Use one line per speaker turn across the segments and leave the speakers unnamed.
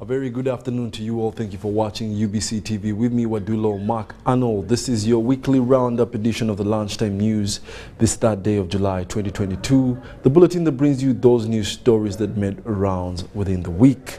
A very good afternoon to you all. Thank you for watching UBC TV. With me, Wadulo, Mark, Arnold. This is your weekly roundup edition of the lunchtime news this 3rd day of July 2022. The bulletin that brings you those news stories that made rounds within the week.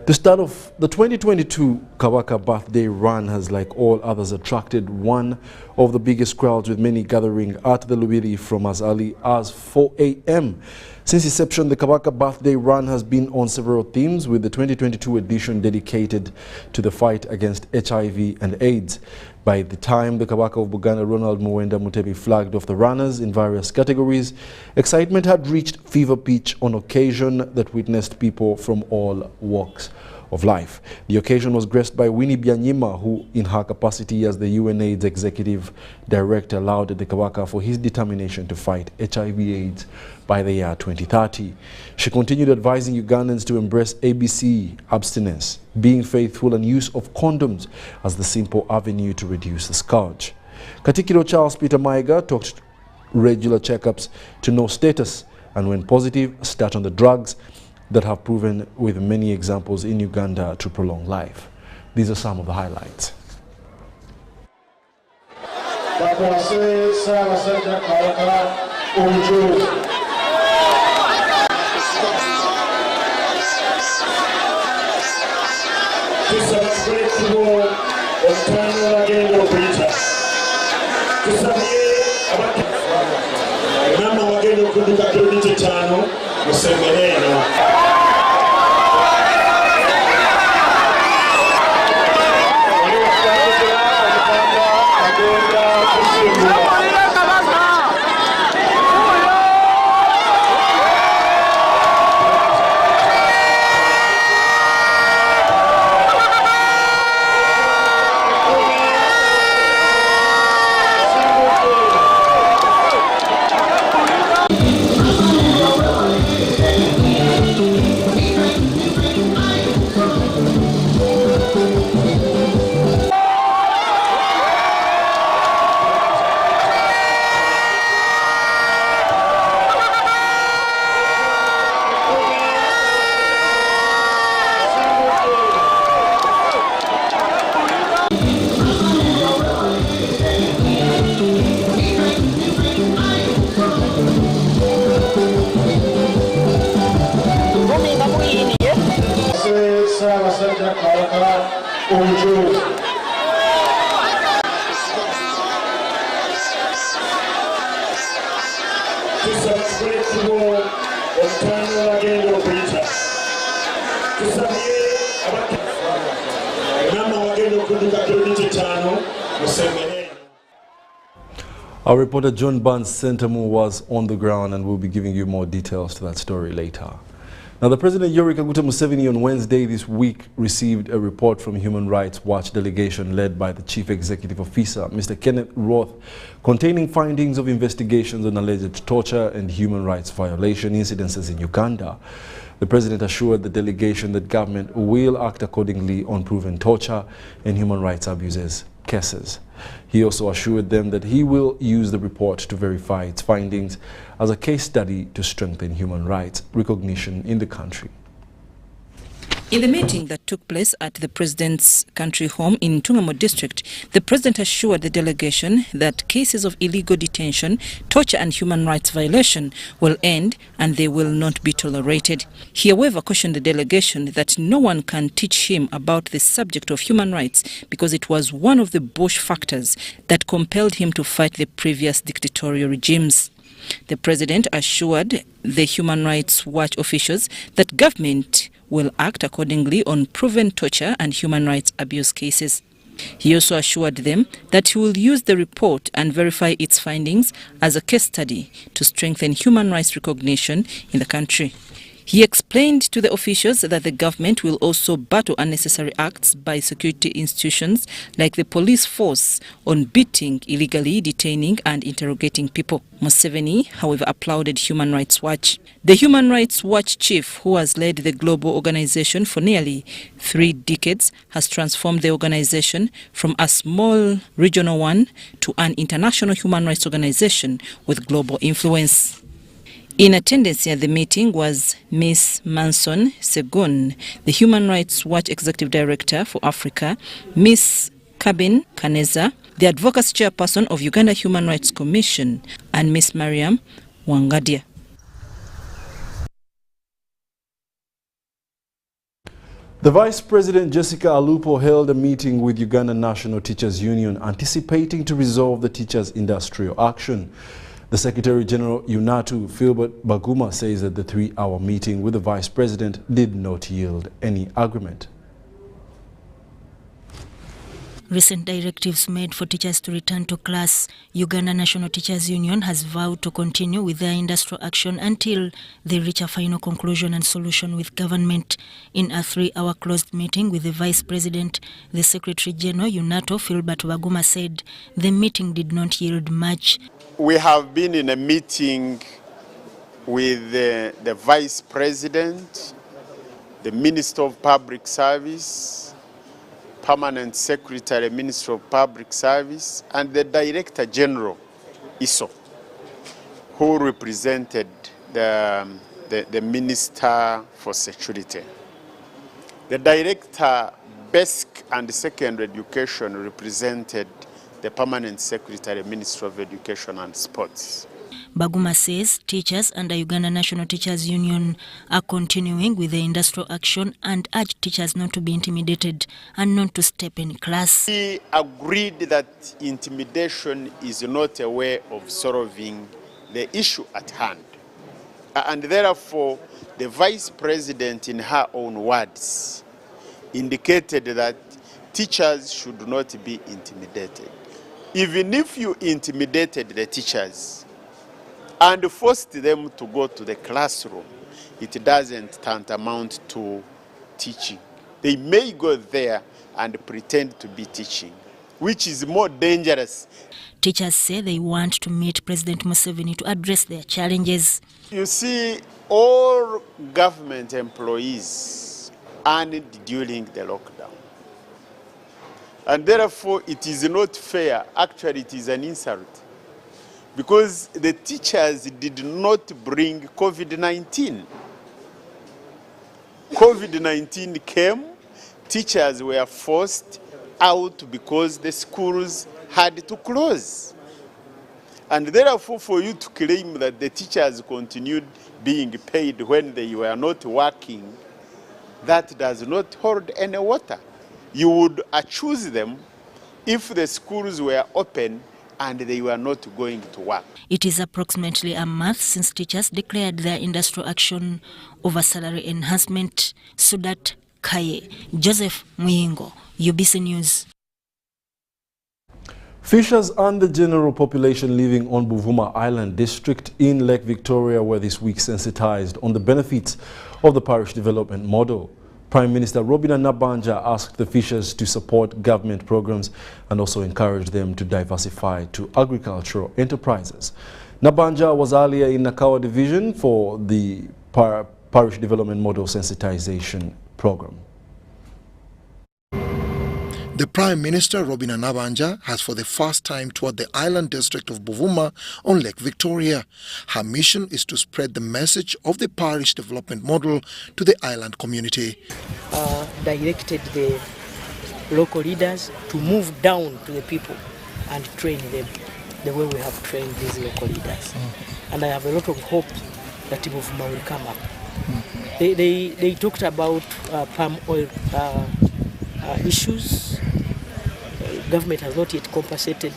The start of the 2022 Kabaka birthday run has, like all others, attracted one of the biggest crowds, with many gathering at the Lubiri from as early as 4 a.m. Since inception, the Kabaka birthday run has been on several themes, with the 2022 edition dedicated to the fight against HIV and AIDS. By the time the Kabaka of Buganda, Ronald Muwenda Mutebi, flagged off the runners in various categories, excitement had reached fever pitch on occasion that witnessed people from all walks of life. The occasion was graced by Winnie Byanyima, who, in her capacity as the UNAIDS Executive Director, lauded the Kabaka for his determination to fight HIV/AIDS by the year 2030. She continued advising Ugandans to embrace ABC, abstinence, being faithful, and use of condoms as the simple avenue to reduce the scourge. Katikiro Charles Peter Maiga talked regular checkups to know status, and when positive, start on the drugs that have proven, with many examples in Uganda, to prolong life. These are some of the highlights. Our reporter John Barnes Sentamu was on the ground and will be giving you more details to that story later. Now, the President Yoweri Kaguta Museveni on Wednesday this week received a report from Human Rights Watch delegation led by the Chief Executive Officer, Mr. Kenneth Roth, containing findings of investigations on alleged torture and human rights violation incidences in Uganda. The President assured the delegation that government will act accordingly on proven torture and human rights abuses cases. He also assured them that he will use the report to verify its findings as a case study to strengthen human rights recognition in the country.
In the meeting that took place at the President's country home in Tungamo district, the President assured the delegation that cases of illegal detention, torture and human rights violation will end and they will not be tolerated. He, however, cautioned the delegation that no one can teach him about the subject of human rights because it was one of the Bush factors that compelled him to fight the previous dictatorial regimes. The President assured the Human Rights Watch officials that government will act accordingly on proven torture and human rights abuse cases. He also assured them that he will use the report and verify its findings as a case study to strengthen human rights recognition in the country. He explained to the officials that the government will also battle unnecessary acts by security institutions like the police force on beating, illegally detaining and interrogating people. Museveni, however, applauded Human Rights Watch. The Human Rights Watch chief, who has led the global organization for nearly 3 decades, has transformed the organization from a small regional one to an international human rights organization with global influence. In attendance at the meeting was Ms. Manson Segun, the Human Rights Watch Executive Director for Africa, Ms. Kabin Kaneza, the Advocacy Chairperson of Uganda Human Rights Commission, and Ms. Mariam Wangadia.
The Vice President Jessica Alupo held a meeting with Uganda National Teachers Union anticipating to resolve the teachers' industrial action. The Secretary General UNATU, Philbert Baguma, says that the 3-hour meeting with the Vice President did not yield any agreement.
Recent directives made for teachers to return to class. Uganda National Teachers Union has vowed to continue with their industrial action until they reach a final conclusion and solution with government. In a 3-hour closed meeting with the Vice President, the Secretary General UNATU, Philbert Baguma, said the meeting did not yield much.
We have been in a meeting with the Vice President, the Minister of Public Service, Permanent Secretary, Minister of Public Service, and the Director General, ISO, who represented the Minister for Security. The Director, Basic and Secondary Education, represented the Permanent Secretary, Minister of Education and Sports.
Baguma says teachers under Uganda National Teachers Union are continuing with the industrial action and urge teachers not to be intimidated and not to step in class.
We agreed that intimidation is not a way of solving the issue at hand. And therefore, the Vice President, in her own words, indicated that teachers should not be intimidated. Even if you intimidated the teachers and forced them to go to the classroom, it doesn't tantamount to teaching. They may go there and pretend to be teaching, which is more dangerous.
Teachers say they want to meet President Museveni to address their challenges.
You see, all government employees earned during the lockdown. And therefore, it is not fair. Actually, it is an insult. Because the teachers did not bring COVID-19. COVID-19 came, teachers were forced out because the schools had to close. And therefore, for you to claim that the teachers continued being paid when they were not working, that does not hold any water. You would accuse them if the schools were open and they were not going to work.
It is approximately a month since teachers declared their industrial action over salary enhancement. Sudat Kaye, Joseph Muyingo, UBC News.
Fishers and the general population living on Buvuma Island district in Lake Victoria were this week sensitized on the benefits of the parish development model. Prime Minister Robina Nabanja asked the fishers to support government programs and also encourage them to diversify to agricultural enterprises. Nabanja was earlier in Nakawa Division for the Parish Development Model Sensitization Program.
The Prime Minister, Robina Nabanja, has for the first time toured the island district of Buvuma on Lake Victoria. Her mission is to spread the message of the parish development model to the island community.
Directed the local leaders to move down to the people and train them the way we have trained these local leaders. And I have a lot of hope that Buvuma will come up. They talked about palm oil issues. Government has not yet compensated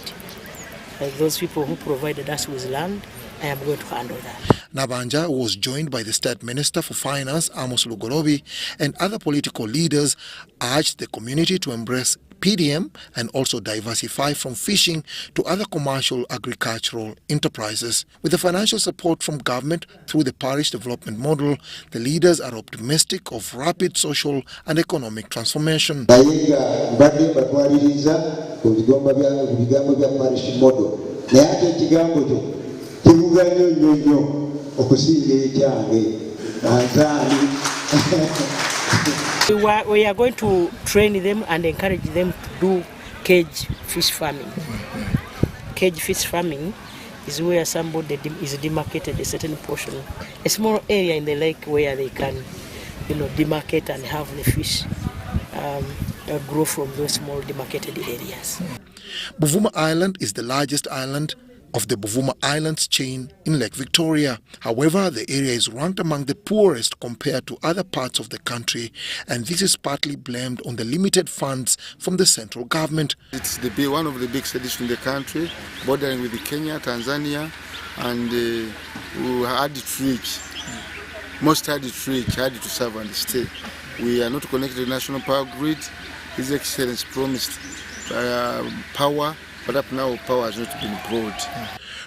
those people who provided us with land. I am going to handle that.
Nabanja was joined by the State Minister for Finance, Amos Lugolobi, and other political leaders urged the community to embrace PDM and also diversify from fishing to other commercial agricultural enterprises. With the financial support from government through the parish development model, the leaders are optimistic of rapid social and economic transformation.
We are going to train them and encourage them to do cage fish farming. Cage fish farming is where somebody is demarcated a certain portion, a small area in the lake where they can, demarcate and have the fish grow from those small demarcated areas.
Buvuma Island is the largest island of the Buvuma Islands chain in Lake Victoria. However, the area is ranked among the poorest compared to other parts of the country, and this is partly blamed on the limited funds from the central government.
It's one of the big cities in the country, bordering with Kenya, Tanzania, and we had it reach. Most had it reach, had to serve and stay. We are not connected to the national power grid. His Excellency promised power, but up now power has not been brought.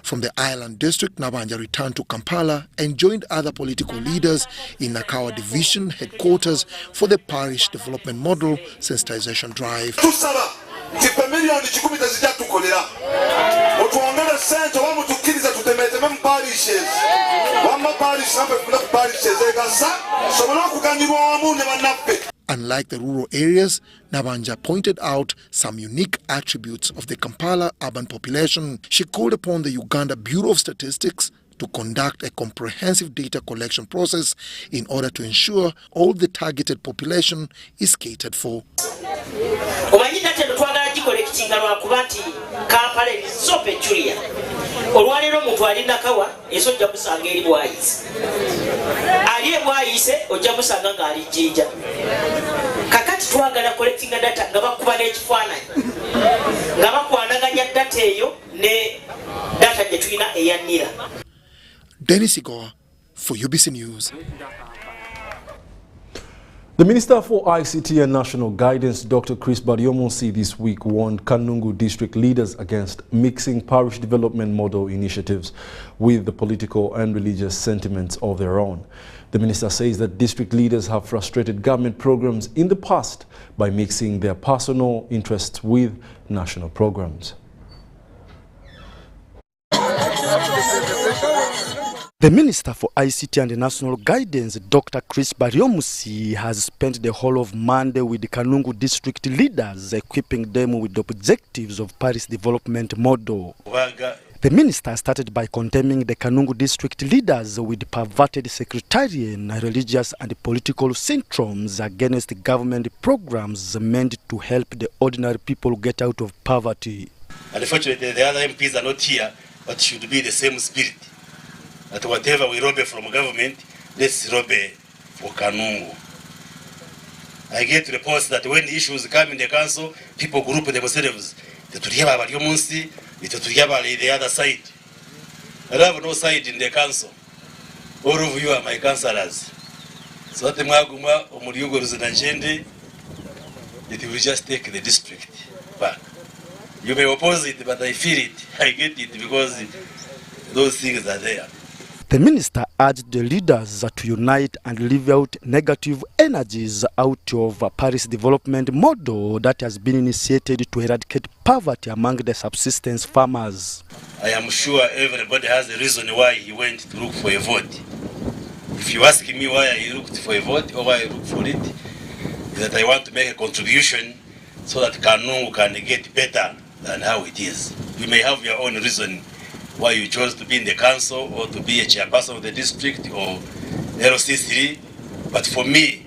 From the island district, Nabanja returned to Kampala and joined other political leaders in Nakawa Division headquarters for the parish development model sensitization drive. Unlike the rural areas, Nabanja pointed out some unique attributes of the Kampala urban population. She called upon the Uganda Bureau of Statistics to conduct a comprehensive data collection process in order to ensure all the targeted population is catered for.
Olwalero omuntu ali Nakawa eso ojja kusanga eri bwayise ali bwayise ojja kusanga ng'ali Jjinja. Kakati twagala collecting data nga bakuba n'ekifaananyi nga bakwanaganya data eyo ne data gye tulina eya NIRA.
Dennis Igoa for UBC News.
The Minister for ICT and National Guidance, Dr. Chris Baryomunsi, this week warned Kanungu district leaders against mixing parish development model initiatives with the political and religious sentiments of their own. The minister says that district leaders have frustrated government programs in the past by mixing their personal interests with national programs.
The Minister for ICT and National Guidance, Dr. Chris Baryomunsi, has spent the whole of Monday with the Kanungu district leaders, equipping them with the objectives of Paris development model. The minister started by condemning the Kanungu district leaders with perverted sectarian, religious and political syndromes against government programs meant to help the ordinary people get out of poverty.
Unfortunately, the other MPs are not here, but it should be the same spirit. That whatever we rob from government, let's rob for Kanungu. I get reports that when issues come in the council, people group themselves. The other side. I have no side in the council. All of you are my councillors. So that it will just take the district back. You may oppose it, but I feel it. I get it because those things are there.
The minister urged the leaders to unite and leave out negative energies out of a Paris development model that has been initiated to eradicate poverty among the subsistence farmers.
I am sure everybody has a reason why he went to look for a vote. If you ask me why I looked for a vote or why I looked for it, that I want to make a contribution so that Kanungu can get better than how it is. You may have your own reason why you chose to be in the council or to be a chairperson of the district or LC3, but for me,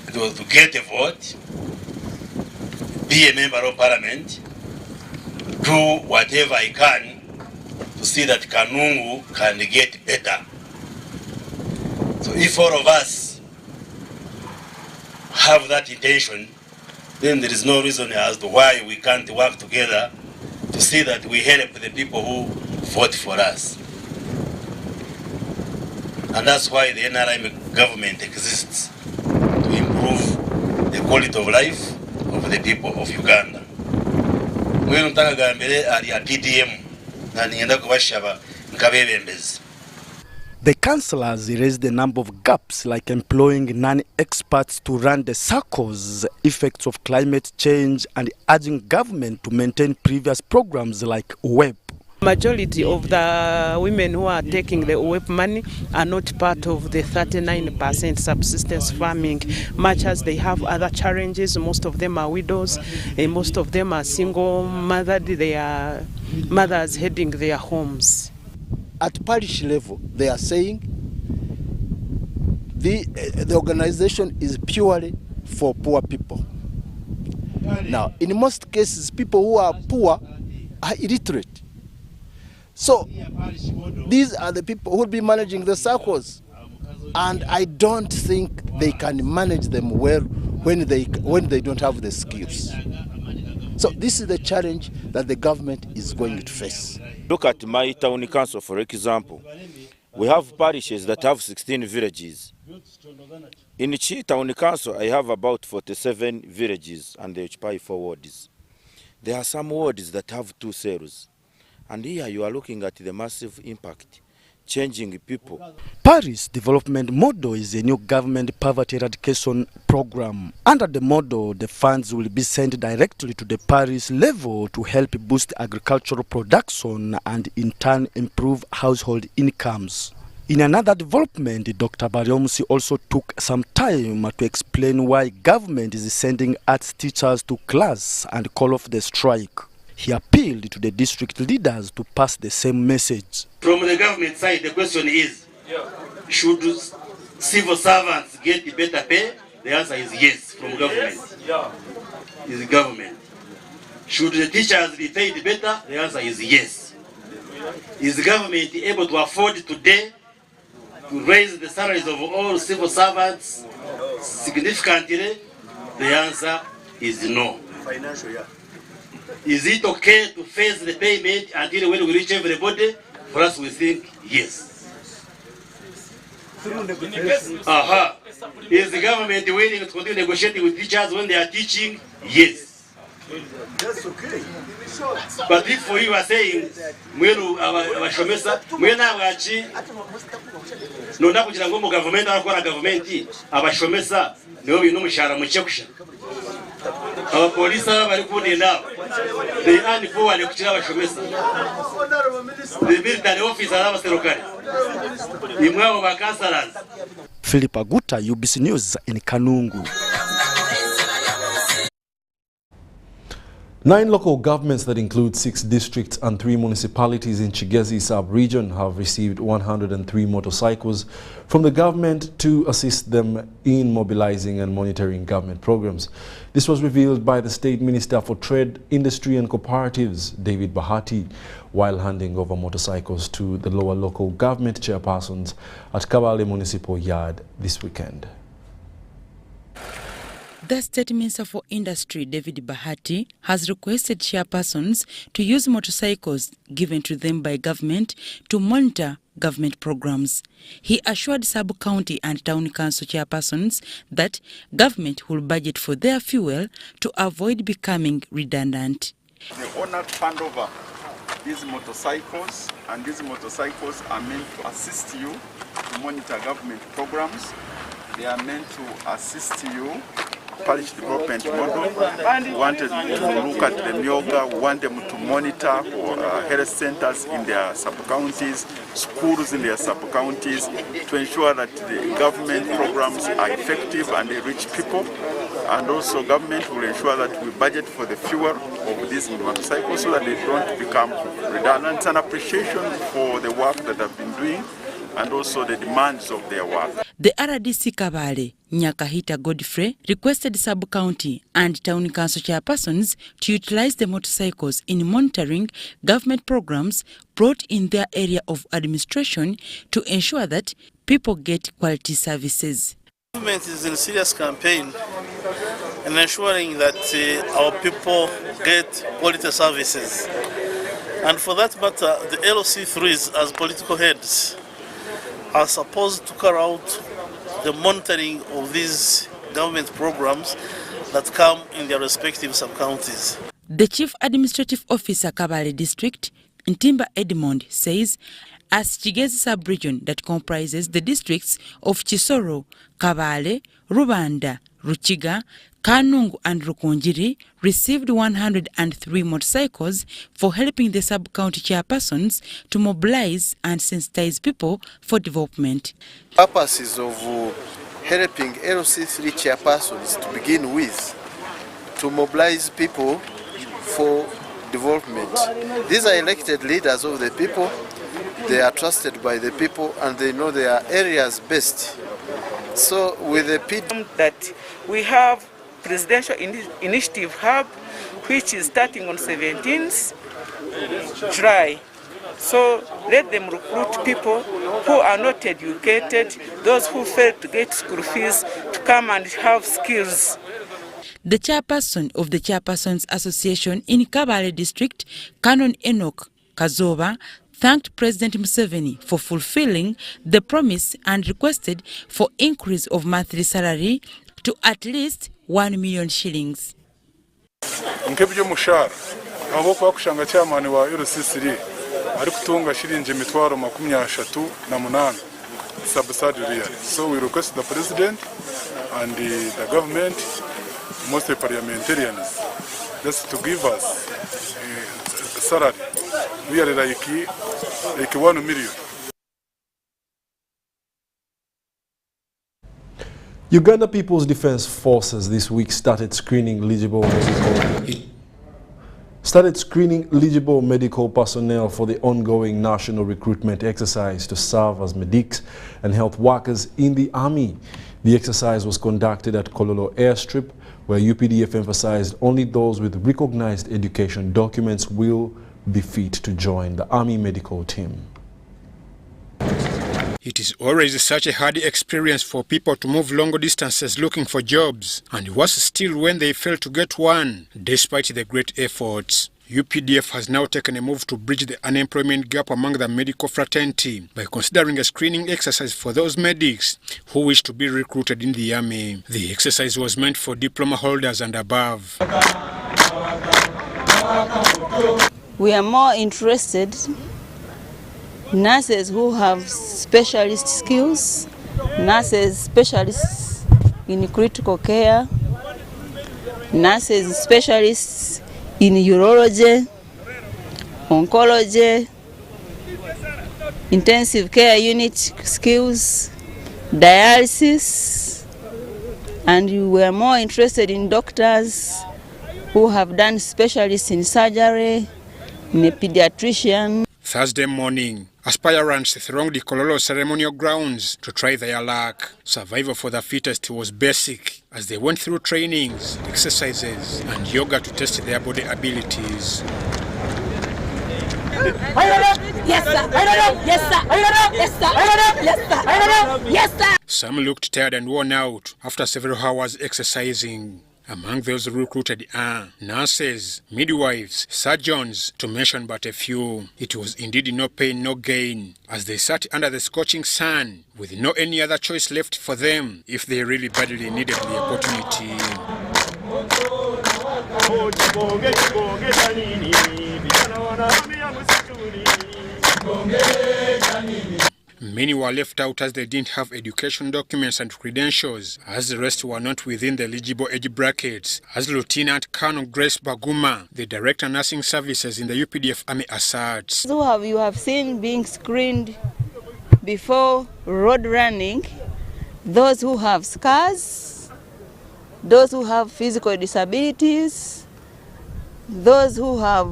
it was to get a vote, be a member of parliament, do whatever I can to see that Kanungu can get better. So if all of us have that intention, then there is no reason as to why we can't work together to see that we help the people who vote for us. And that's why the NRM government exists, to improve the quality of life of the people of Uganda. Mwenu mtaka gambele ali ya PDM na nienda kubashaba nkabebembezi.
The councillors raised a number of gaps like employing non-experts to run the circles, effects of climate change, and urging government to maintain previous programs like WEP.
Majority of the women who are taking the WEP money are not part of the 39% subsistence farming, much as they have other challenges. Most of them are widows, and most of them are single mothered. They are mothers heading their homes.
At parish level, they are saying the organization is purely for poor people. Now, in most cases, people who are poor are illiterate. So, these are the people who will be managing the circles. And I don't think they can manage them well when they don't have the skills. So this is the challenge that the government is going to face.
Look at my town council, for example. We have parishes that have 16 villages. In Chi town council, I have about 47 villages and they occupy 4 wards. There are some wards that have 2 cells. And here you are looking at the massive impact, changing people.
Paris Development Model is a new government poverty eradication program. Under the model, the funds will be sent directly to the Paris level to help boost agricultural production and in turn improve household incomes. In another development, Dr. Baryomusi also took some time to explain why government is sending arts teachers to class and call off the strike. He appealed to the district leaders to pass the same message.
From the government side, the question is, should civil servants get better pay? The answer is yes, from government. Is government. Should the teachers be paid better? The answer is yes. Is the government able to afford today to raise the salaries of all civil servants significantly? The answer is no. Financial, yeah. Is it okay to phase the payment until when we reach everybody? For us, we think yes. Is the government willing to continue negotiating with teachers when they are teaching? Yes. That's okay. But if you are saying, our police are good enough. They are poor and the military officer are
Philip Aguta, UBC News in Kanungu.
9 local governments that include 6 districts and 3 municipalities in Chigezi sub-region have received 103 motorcycles from the government to assist them in mobilizing and monitoring government programs. This was revealed by the State Minister for Trade, Industry and Cooperatives, David Bahati, while handing over motorcycles to the lower local government chairpersons at Kabale Municipal Yard this weekend.
The State Minister for Industry, David Bahati, has requested chairpersons to use motorcycles given to them by government to monitor government programs. He assured sub-county and town council chairpersons that government will budget for their fuel to avoid becoming redundant.
The owner hand over these motorcycles, and these motorcycles are meant to assist you to monitor government programs. They are meant to assist you parish development model. We wanted to look at the Myoga, we want them to monitor health centers in their sub-counties, schools in their sub-counties, to ensure that the government programs are effective and they reach people. and also government will ensure that we budget for the fuel of these motorcycles so that they don't become redundant. It's an appreciation for the work that they've been doing and also the demands of their work.
The RDC Kabale, Nyakahita Godfrey, requested sub-county and town council chairpersons to utilize the motorcycles in monitoring government programs brought in their area of administration to ensure that people get quality services.
The government is in a serious campaign in ensuring that our people get quality services. And for that matter, the LC3s as political heads are supposed to carry out the monitoring of these government programs that come in their respective sub-counties.
The Chief Administrative Officer, Kabale District, Ntimba Edmond, says as Chigezi sub-region that comprises the districts of Chisoro, Kabale, Rubanda, Ruchiga, Kanungu and Rukunjiri received 103 motorcycles for helping the sub-county chairpersons to mobilize and sensitize people for development.
Purposes of helping LC3 chairpersons to begin with, to mobilize people for development. These are elected leaders of the people. They are trusted by the people and they know their areas best. So with the PD
that we have Presidential Initiative Hub, which is starting on 17th July. So let them recruit people who are not educated, those who fail to get school fees, to come and have skills.
The chairperson of the Chairpersons Association in Kabale District, Canon Enoch Kazoba, thanked President Museveni for fulfilling the promise and requested for increase of monthly salary to at least 1 million shillings.
Nkebyo mushara abo kwa kushanga chairman wa UBC ari kutunga shilingi emitwaro 38 subsidiary. So we request the president and the government, mostly parliamentarians, just to give us a salary. We are like 1 million.
Uganda People's Defense Forces this week started screening eligible medical personnel for the ongoing national recruitment exercise to serve as medics and health workers in the army. The exercise was conducted at Kololo Airstrip, where UPDF emphasized only those with recognized education documents will be fit to join the army medical team.
It is always such a hard experience for people to move long distances looking for jobs, and worse still when they fail to get one, despite the great efforts. UPDF has now taken a move to bridge the unemployment gap among the medical fraternity by considering a screening exercise for those medics who wish to be recruited in the army. The exercise was meant for diploma holders and above.
We are more interested nurses who have specialist skills, nurses specialists in critical care, nurses specialists in urology, oncology, intensive care unit skills, dialysis, and we are more interested in doctors who have done specialists in surgery, in a pediatrician.
Thursday morning, aspirants thronged the Kololo ceremonial grounds to try their luck. Survival for the fittest was basic as they went through trainings, exercises, and yoga to test their body abilities.
Yes, sir. Yes, sir. Yes, sir. Yes, sir. Yes, sir.
Some looked tired and worn out after several hours exercising. Among those recruited are nurses, midwives, surgeons, to mention but a few. It was indeed no pain, no gain, as they sat under the scorching sun with no any other choice left for them if they really badly needed the opportunity. Many were left out as they didn't have education documents and credentials, as the rest were not within the eligible age brackets, as Lieutenant Colonel Grace Baguma, the Director of Nursing Services in the UPDF Army, asserts.
So you have seen being screened before road running, those who have scars, those who have physical disabilities, those who have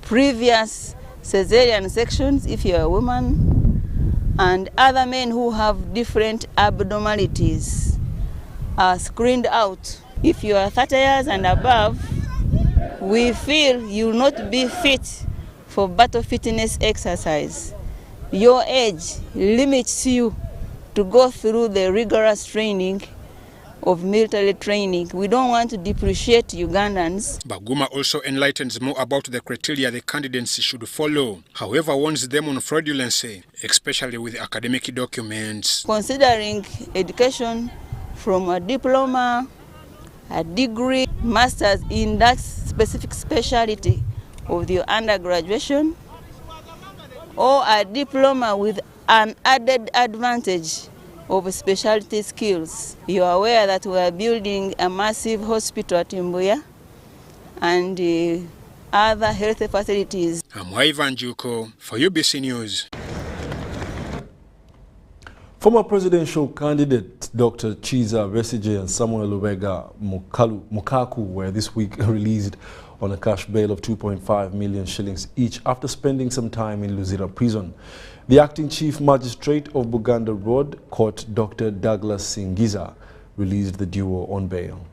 previous cesarean sections, if you're a woman, and other men who have different abnormalities are screened out. If you are 30 years and above, we feel you will not be fit for battle fitness exercise. Your age limits you to go through the rigorous training of military training. We don't want to depreciate Ugandans.
Baguma also enlightens more about the criteria the candidates should follow, however warns them on fraudulency, especially with academic documents.
Considering education from a diploma, a degree, master's in that specific specialty of your undergraduation, or a diploma with an added advantage of specialty skills. You are aware that we are building a massive hospital at Mbuya and other health facilities.
I'm Ivan Juko for UBC News.
Former presidential candidate Dr. Chiza Besigye and Samuel Lubega Mukaku were this week released on a cash bail of 2.5 million shillings each after spending some time in Luzira prison. The acting chief magistrate of Buganda Road Court, Dr. Douglas Singiza, released the duo on bail.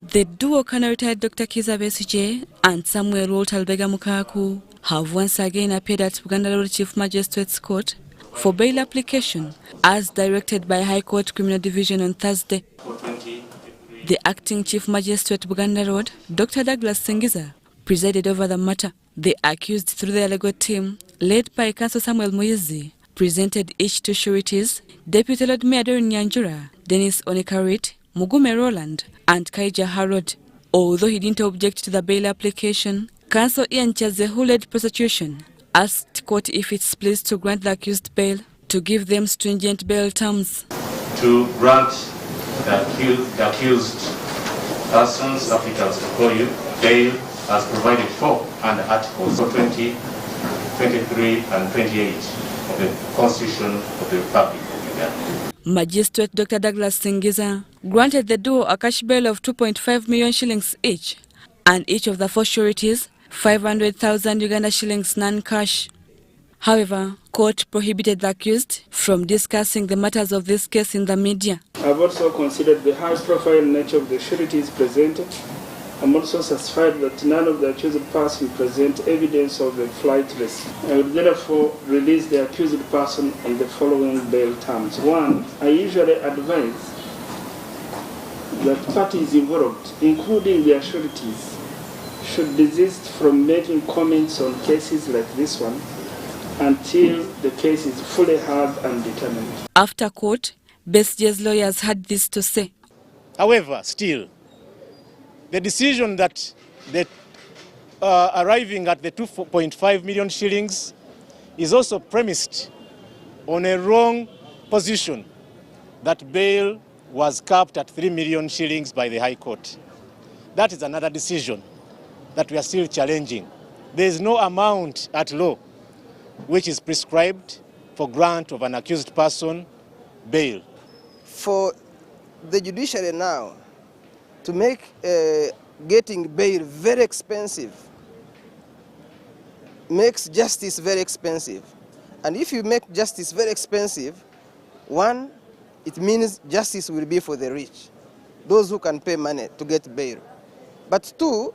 The duo retired Dr. Chiza Besigye and Samuel Lubega Mukaku have once again appeared at Buganda Road Chief Magistrate's Court for bail application as directed by High Court Criminal Division on Thursday. The acting chief magistrate Buganda Road, Dr. Douglas Singiza, presided over the matter. The accused through their legal team, led by Counsel Samuel Moyezi, presented each two sureties, Deputy Lord Mayor Doreen Nyanjura, Dennis Onekarit, Mugume Roland, and Kaija Harrod. Although he didn't object to the bail application, Counsel Ian Chaze, who led prosecution, asked court if it's pleased to grant the accused bail to give them stringent bail terms.
To grant the accused persons, applicants to call you, bail as provided for under Articles 20, 23 and 28 of the Constitution of the Republic of Uganda.
Magistrate Dr. Douglas Singiza granted the duo a cash bail of 2.5 million shillings each, and each of the four sureties 500,000 Uganda shillings non-cash. However, court prohibited the accused from discussing the matters of this case in the media.
I've also considered the high-profile nature of the sureties presented. I'm also satisfied that none of the accused person present evidence of a flight risk. I would therefore release the accused person on the following bail terms. One, I usually advise that parties involved, including their sureties, should desist from making comments on cases like this one until the case is fully heard and determined.
After court, Besigye's lawyers had this to say.
However, still, the decision that arriving at the 2.5 million shillings is also premised on a wrong position that bail was capped at 3 million shillings by the High Court. That is another decision that we are still challenging. There is no amount at law which is prescribed for grant of an accused person bail.
For the judiciary now to make getting bail very expensive makes justice very expensive. And if you make justice very expensive, one, it means justice will be for the rich, those who can pay money to get bail. But two,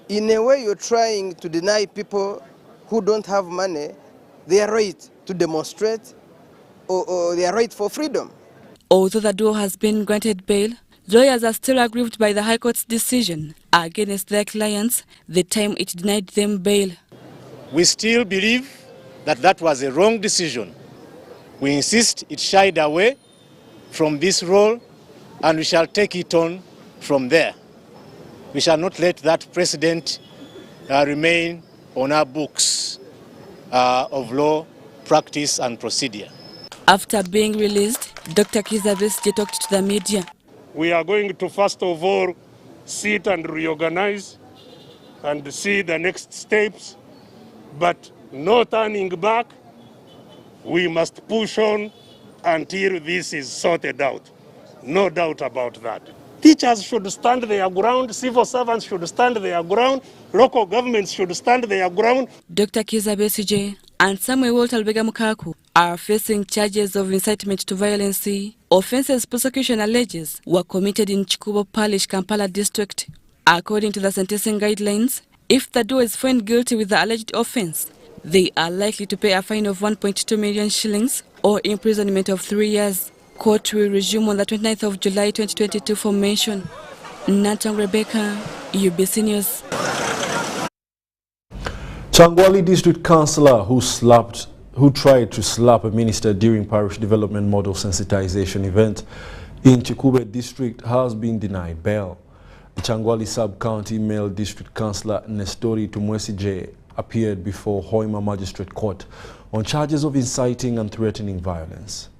in a way you're trying to deny people who don't have money their right to demonstrate or their right for freedom.
Although the duo has been granted bail, lawyers are still aggrieved by the High Court's decision against their clients the time it denied them bail.
We still believe that that was a wrong decision. We insist it shied away from this role and we shall take it on from there. We shall not let that precedent remain on our books of law, practice and procedure.
After being released, Dr. Chiza Besigye talked to the media.
We are going to first of all sit and reorganize and see the next steps, but no turning back. We must push on until this is sorted out. no doubt about that. Teachers should stand their ground, civil servants should stand their ground, local governments should stand their ground.
Dr. Kiza Besigye and Samuel Walter Lubega Mukaku are facing charges of incitement to violence, offences prosecution alleges were committed in Chikubo Parish, Kampala district. According to the sentencing guidelines, if the duo is found guilty with the alleged offence, they are likely to pay a fine of 1.2 million shillings or imprisonment of 3 years. Court will resume on the 29th of July 2022 for mention. Natang Rebecca, UBC News.
Changwali District Councillor who tried to slap a minister during parish development model sensitization event in Chikube District has been denied bail. The Changwali Sub-County Male District Councillor Nestori Tumwesije appeared before Hoima Magistrate Court on charges of inciting and threatening violence.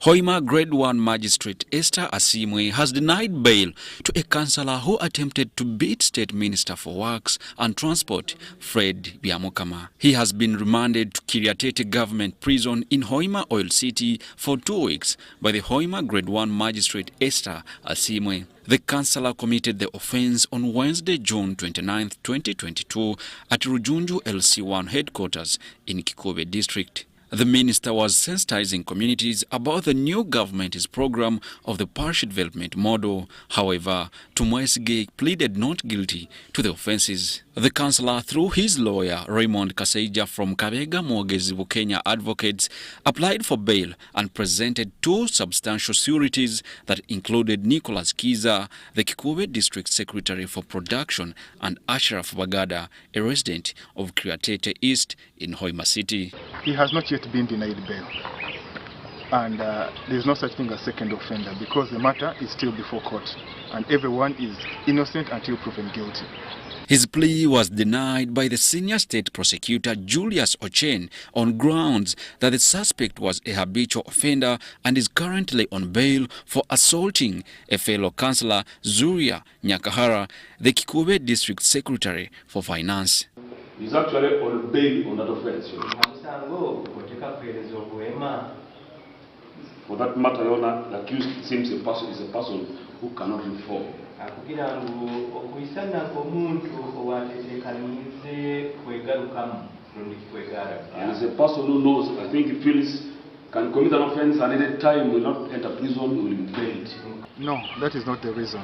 Hoima Grade 1 Magistrate Esther Asimwe has denied bail to a councillor who attempted to beat State Minister for Works and Transport, Fred Biamokama. He has been remanded to Kiriatete Government Prison in Hoima Oil City for 2 weeks by the Hoima Grade 1 Magistrate Esther Asimwe. The councillor committed the offence on Wednesday, June 29, 2022 at Rujunju LC1 headquarters in Kikobe District. The minister was sensitizing communities about the new government's program of the parish development model. However, Tumwesige pleaded not guilty to the offences. The councillor, through his lawyer Raymond Kaseija from Kabega Mwogezi Bukenya Advocates, applied for bail and presented 2 substantial sureties that included Nicholas Kiza, the Kikube District Secretary for Production, and Ashraf Bagada, a resident of Kiriatete East in Hoima City.
He has not yet been denied bail, and there is no such thing as second offender because the matter is still before court and everyone is innocent until proven guilty.
His plea was denied by the senior state prosecutor Julius Ochen on grounds that the suspect was a habitual offender and is currently on bail for assaulting a fellow councillor, Zuria Nyakahara, the Kikube District Secretary for Finance.
He's actually on bail on that offense. For that matter, Your Honor, the accused seems is a person who cannot reform. He's a person who knows, I think he feels, can commit an offense and at any time will not enter prison, will be bailed.
No, that is not the reason.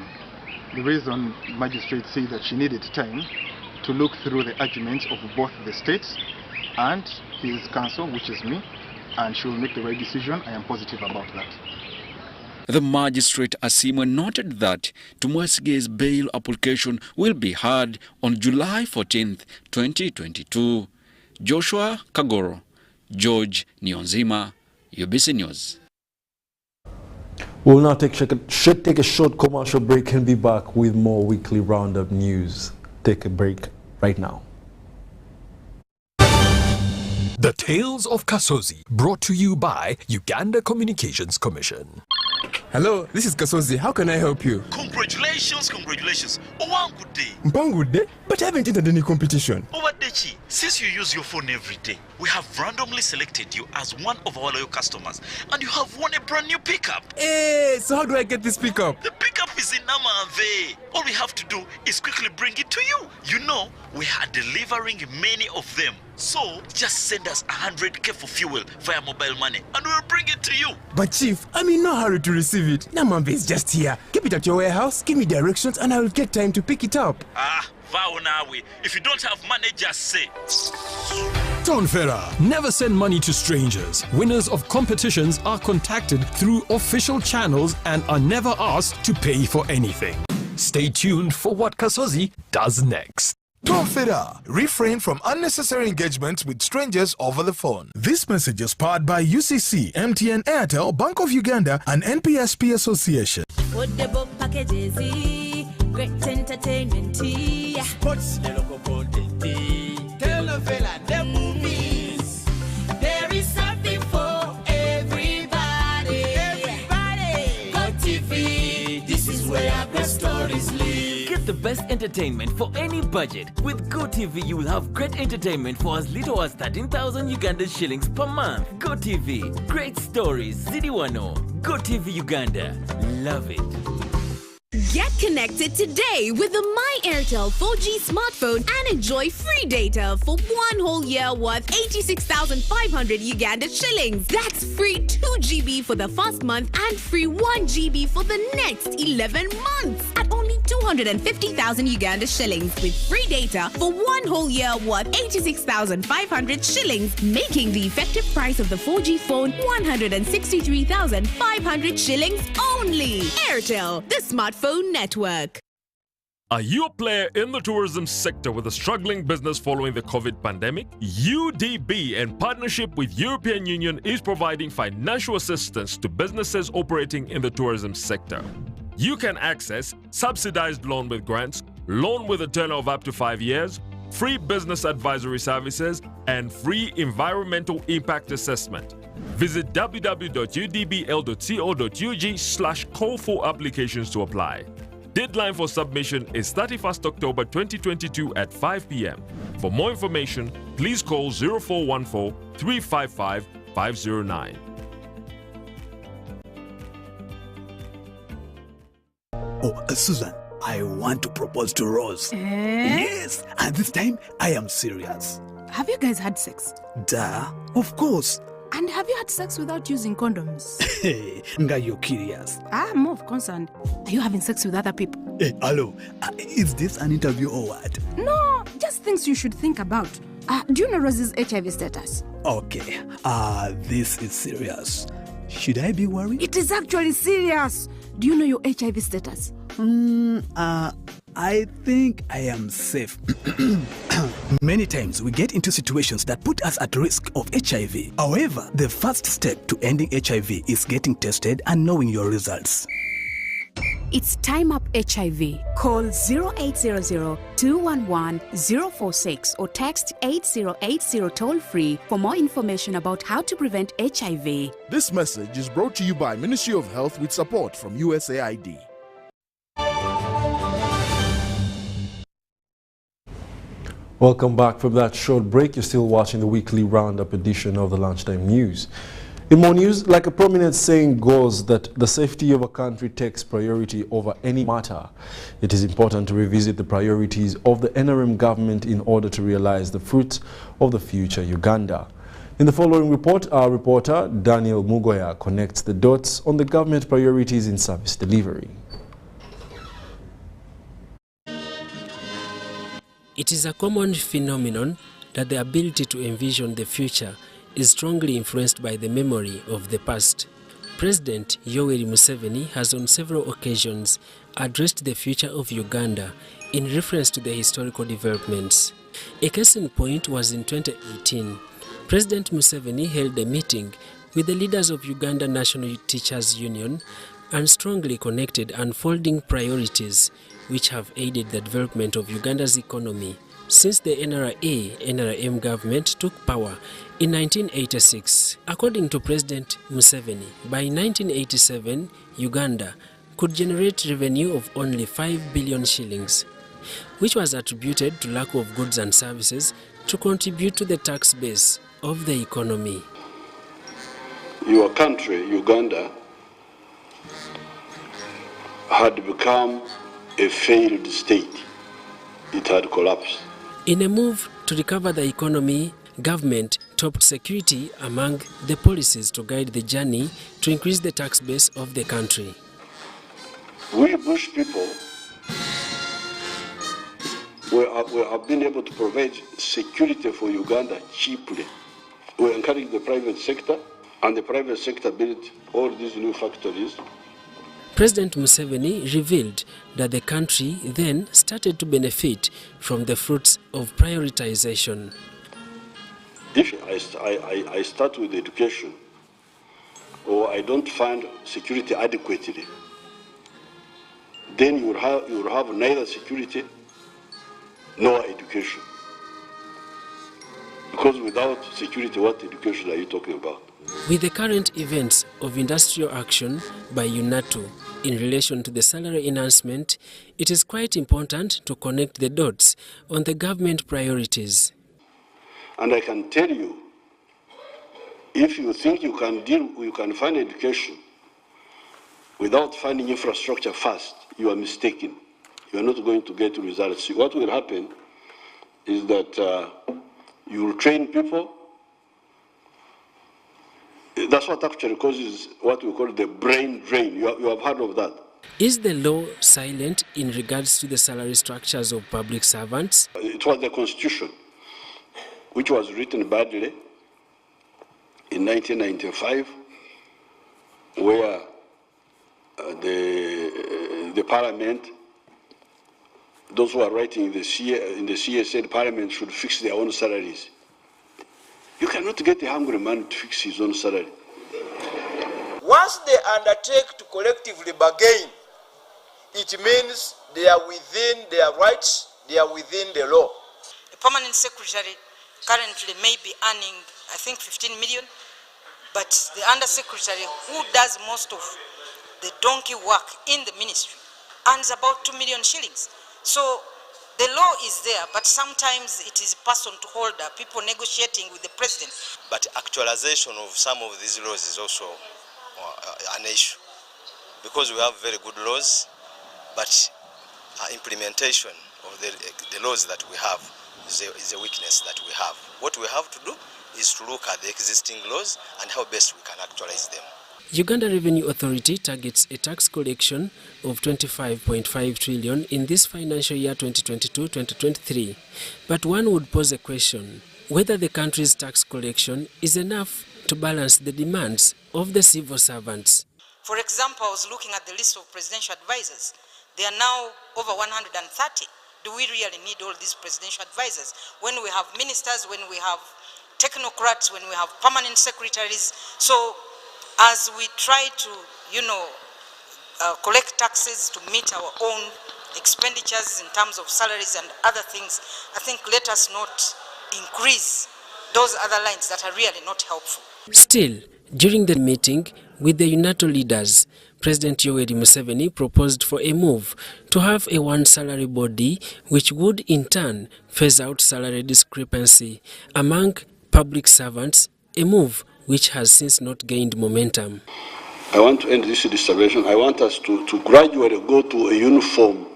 The reason magistrates say that she needed time to look through the arguments of both the states and his counsel, which is me, and she will make the right decision. I am positive about that.
The magistrate Asimwe noted that Tumwesige's bail application will be heard on July 14, 2022. Joshua Kagoro, George Nionzima, UBC News.
We'll now take a short commercial break and be back with more weekly roundup news. Take a break right now.
The Tales of Kasozi, brought to you by Uganda Communications Commission.
Hello, this is Kasozi. How can I help you?
Congratulations, congratulations. Oh, one good day.
Good day? But I haven't entered any competition.
Owadechi, since you use your phone every day, we have randomly selected you as one of our loyal customers, and you have won a brand new pickup.
Hey, so how do I get this pickup?
The pickup is in Namave. All we have to do is quickly bring it to you. You know, we are delivering many of them. So, just send us 100k for fuel via mobile money and we'll bring it to you.
But Chief, I'm in no hurry to receive it. Namambe is just here. Keep it at your warehouse, give me directions and I will get time to pick it up.
Vow nawe. If you don't have money, just say.
Tonfera, never send money to strangers. Winners of competitions are contacted through official channels and are never asked to pay for anything. Stay tuned for what Kasozi does next.
Tonfera, refrain from unnecessary engagements with strangers over the phone. This message is powered by UCC, MTN, Airtel, Bank of Uganda, and NPSP Association.
Great entertainment, sports, the local content, telenovela, the movies. There is something for everybody. Go TV, this is where our best stories live.
Get the best entertainment for any budget. With GoTV, you will have great entertainment for as little as 13,000 Uganda shillings per month. GoTV, great stories, Zidiwano. GoTV Uganda, love it.
Get connected today with the My Airtel 4G smartphone and enjoy free data for 1 whole year worth 86,500 Uganda shillings. That's free 2 GB for the first month and free 1 GB for the next 11 months at only 250,000 Uganda shillings with free data for 1 whole year worth 86,500 shillings, making the effective price of the 4G phone 163,500 shillings only. Airtel, the smartphone network.
Are you a player in the tourism sector with a struggling business following the COVID pandemic? UDB, in partnership with European Union, is providing financial assistance to businesses operating in the tourism sector. You can access subsidized loan with grants, loan with a tenure of up to 5 years, free business advisory services, and free environmental impact assessment. Visit www.udbl.co.ug/call for applications to apply. Deadline for submission is 31st October 2022 at 5 p.m. For more information, please call 0414 355 509.
Susan, I want to propose to Rose. Yes, and this time I am serious.
Have you guys had sex?
Duh, of course.
And have you had sex without using condoms?
Hey, nga you're curious.
I'm more concerned. Are you having sex with other people?
Hey, hello, is this an interview or what?
No, just things you should think about. Do you know Rose's HIV status?
Okay, this is serious. Should I be worried?
It is actually serious. Do you know your HIV status?
I think I am safe. Many times we get into situations that put us at risk of HIV. However, the first step to ending HIV is getting tested and knowing your results.
It's Time Up HIV. Call 0800-211-046 or text 8080 toll-free for more information about how to prevent HIV.
This message is brought to you by Ministry of Health with support from USAID.
Welcome back from that short break. You're still watching the weekly roundup edition of the Lunchtime News. In more news, like a prominent saying goes that the safety of a country takes priority over any matter. It is important to revisit the priorities of the NRM government in order to realize the fruits of the future Uganda. In the following report, our reporter Daniel Mugoya connects the dots on the government priorities in service delivery.
It is a common phenomenon that the ability to envision the future is strongly influenced by the memory of the past. President Yoweri Museveni has on several occasions addressed the future of Uganda in reference to the historical developments. A case in point was in 2018. President Museveni held a meeting with the leaders of Uganda National Teachers Union and strongly connected unfolding priorities which have aided the development of Uganda's economy since the NRM government took power in 1986. According to President Museveni, by 1987, Uganda could generate revenue of only 5 billion shillings, which was attributed to lack of goods and services to contribute to the tax base of the economy.
Your country, Uganda, had become a failed state. It had collapsed.
In a move to recover the economy, government topped security among the policies to guide the journey to increase the tax base of the country.
We bush people we have been able to provide security for Uganda cheaply. We encourage the private sector, and the private sector built all these new factories.
President Museveni revealed that the country then started to benefit from the fruits of prioritization.
If I start with education, or I don't fund security adequately, then you will have neither security nor education. Because without security, what education are you talking about?
With the current events of industrial action by UNATO in relation to the salary enhancement, it is quite important to connect the dots on the government priorities.
And I can tell you, if you think you can fund education without funding infrastructure first, you are mistaken. You are not going to get results. What will happen is that you will train people. That's what actually causes what we call the brain drain. You have heard of that.
Is the law silent in regards to the salary structures of public servants?
It was the Constitution, which was written badly in 1995, where the Parliament, those who are writing in the CSA, the Parliament should fix their own salaries. You cannot get a hungry man to fix his own salary.
Once they undertake to collectively bargain, it means they are within their rights, they are within the law.
The permanent secretary currently may be earning, I think, 15 million, but the undersecretary, who does most of the donkey work in the ministry, earns about 2 million shillings. So the law is there, but sometimes it is person to holder, people negotiating with the president.
But actualization of some of these laws is also an issue, because we have very good laws, but implementation of the laws that we have is a weakness that we have. What we have to do is to look at the existing laws and how best we can actualize them.
Uganda Revenue Authority targets a tax collection of 25.5 trillion in this financial year 2022-2023. But one would pose a question whether the country's tax collection is enough to balance the demands of the civil servants.
For example, I was looking at the list of presidential advisors. There are now over 130. Do we really need all these presidential advisors? When we have ministers, when we have technocrats, when we have permanent secretaries. So as we try to, collect taxes to meet our own expenditures in terms of salaries and other things, I think let us not increase those other lines that are really not helpful.
Still, during the meeting with the UNATO leaders, President Yoweri Museveni proposed for a move to have a one-salary body which would in turn phase out salary discrepancy among public servants, a move which has since not gained momentum.
I want to end this distribution. I want us to gradually go to a uniform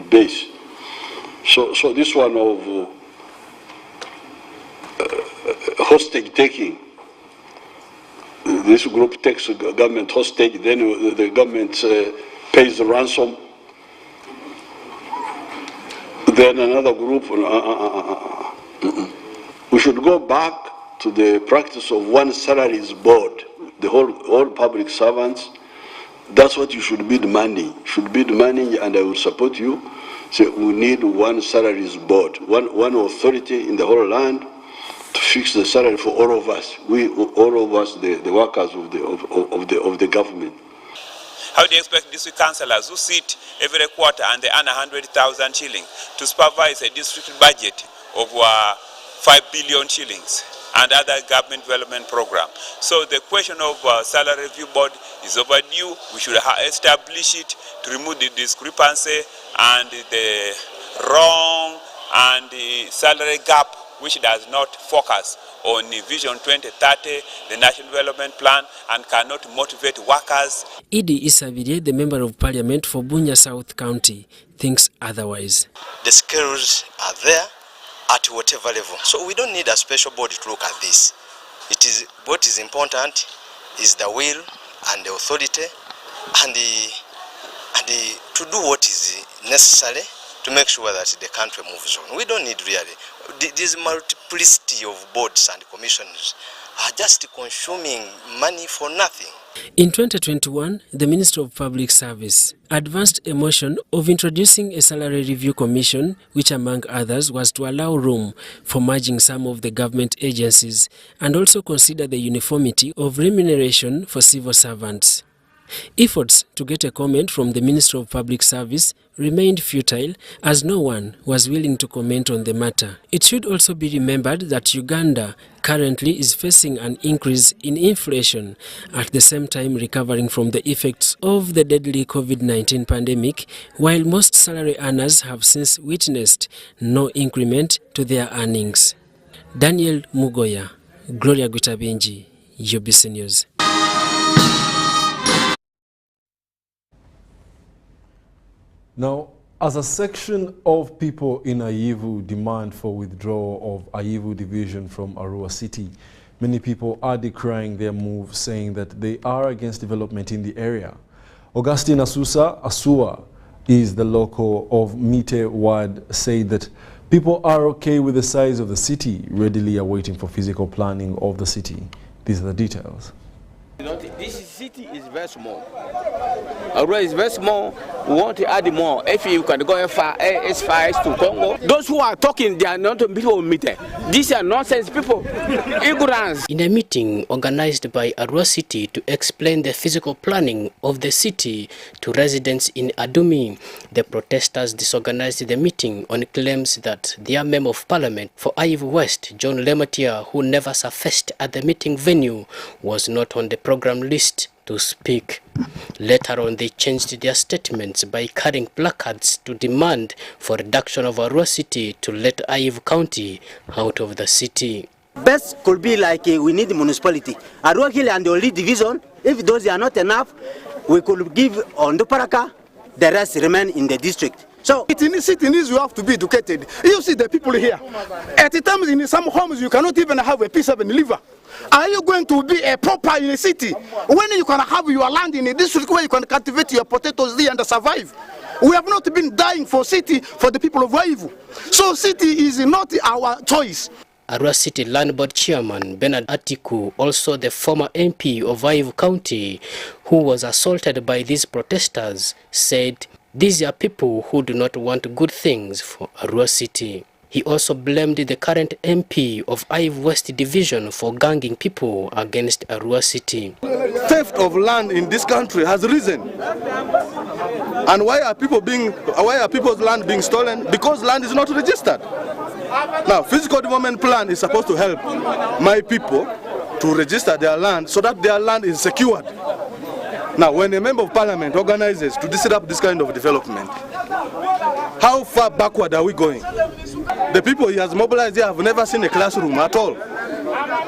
base. So this one of hostage taking, this group takes government hostage, then the government pays the ransom, then another group. We should go back to the practice of one salaries board, all public servants. That's what you should be demanding. Should be demanding, and I will support you. So we need one salaries board, one authority in the whole land to fix the salary for all of us. All of us, the workers of the government.
How do you expect district councillors who sit every quarter and they earn 100,000 shillings to supervise a district budget of 5 billion shillings and other government development program? So the question of salary review board is overdue. We should establish it to remove the discrepancy and the wrong and the salary gap, which does not focus on Vision 2030, the National Development Plan, and cannot motivate workers.
Idi Isavire, the Member of Parliament for Bunya South County, thinks otherwise.
The skills are there at whatever level. So we don't need a special body to look at this. What is important is the will and the authority and to do what is necessary to make sure that the country moves on. We don't need really. This multiplicity of boards and commissions are just consuming money for nothing.
In 2021, the Minister of Public Service advanced a motion of introducing a salary review commission, which among others was to allow room for merging some of the government agencies and also consider the uniformity of remuneration for civil servants. Efforts to get a comment from the Minister of Public Service remained futile as no one was willing to comment on the matter. It should also be remembered that Uganda currently is facing an increase in inflation, at the same time recovering from the effects of the deadly COVID-19 pandemic, while most salary earners have since witnessed no increment to their earnings. Daniel Mugoya, Gloria Gutabinji, UBC News.
Now, as a section of people in Ayivu demand for withdrawal of Ayivu division from Arua City, many people are decrying their move, saying that they are against development in the area. Augustine Asua is the local of Mite Ward, said that people are okay with the size of the city, readily awaiting for physical planning of the city. These are the details.
This city is very small. Arua is very small. We want to add more. If you can go as far as to Congo, those who are talking, they are not people meeting. These are nonsense people. Ignorance.
In a meeting organized by Arua City to explain the physical planning of the city to residents in Adumi, the protesters disorganized the meeting on claims that their Member of Parliament for Ayivu West, John Lematia, who never surfaced at the meeting venue, was not on the program list to speak. Later on, they changed their statements by carrying placards to demand for reduction of Arua City to let Ayivu County out of the city.
Best could be like we need municipality. Arua Hill and the only division, if those are not enough, we could give on the Paraka, the rest remain in the district. So
in the city needs you have to be educated. You see the people here. At the times in some homes you cannot even have a piece of a liver. Are you going to be a proper in a city when you can have your land in a district where you can cultivate your potatoes there and survive? We have not been dying for city for the people of Ayivu. So city is not our choice.
Arua City Land Board Chairman Bernard Atiku, also the former MP of Ayivu County, who was assaulted by these protesters, said these are people who do not want good things for Arua City. He also blamed the current MP of Ayivu West Division for ganging people against Arua City.
Theft of land in this country has risen. And why are people's land being stolen? Because land is not registered. Now, physical development plan is supposed to help my people to register their land so that their land is secured. Now, when a member of parliament organizes to set up this kind of development, how far backward are we going? The people he has mobilized here have never seen a classroom at all.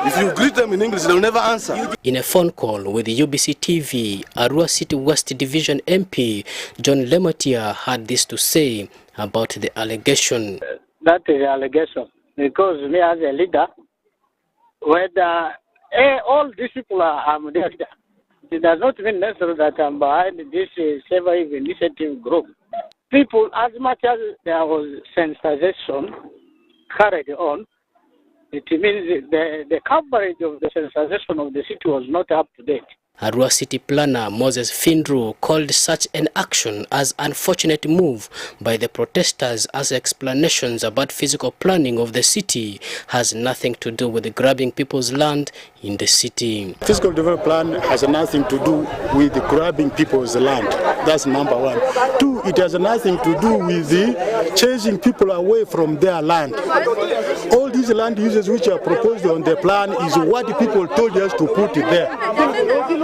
If you greet them in English, they'll never answer.
In a phone call with UBC TV, Arua City West Division MP John Lematia had this to say about the allegation.
That is an allegation, because me as a leader, whether all these people I'm their leader, it does not mean necessarily that I'm behind this Survive Initiative group. People, as much as there was sensitization carried on, it means the coverage of the sensitization of the city was not up to date.
Arua City Planner Moses Findru called such an action as unfortunate move by the protesters, as explanations about physical planning of the city has nothing to do with grabbing people's land in the city.
Physical development plan has nothing to do with grabbing people's land. That's number one. Two, it has nothing to do with chasing people away from their land. All these land uses which are proposed on the plan is what people told us to put there.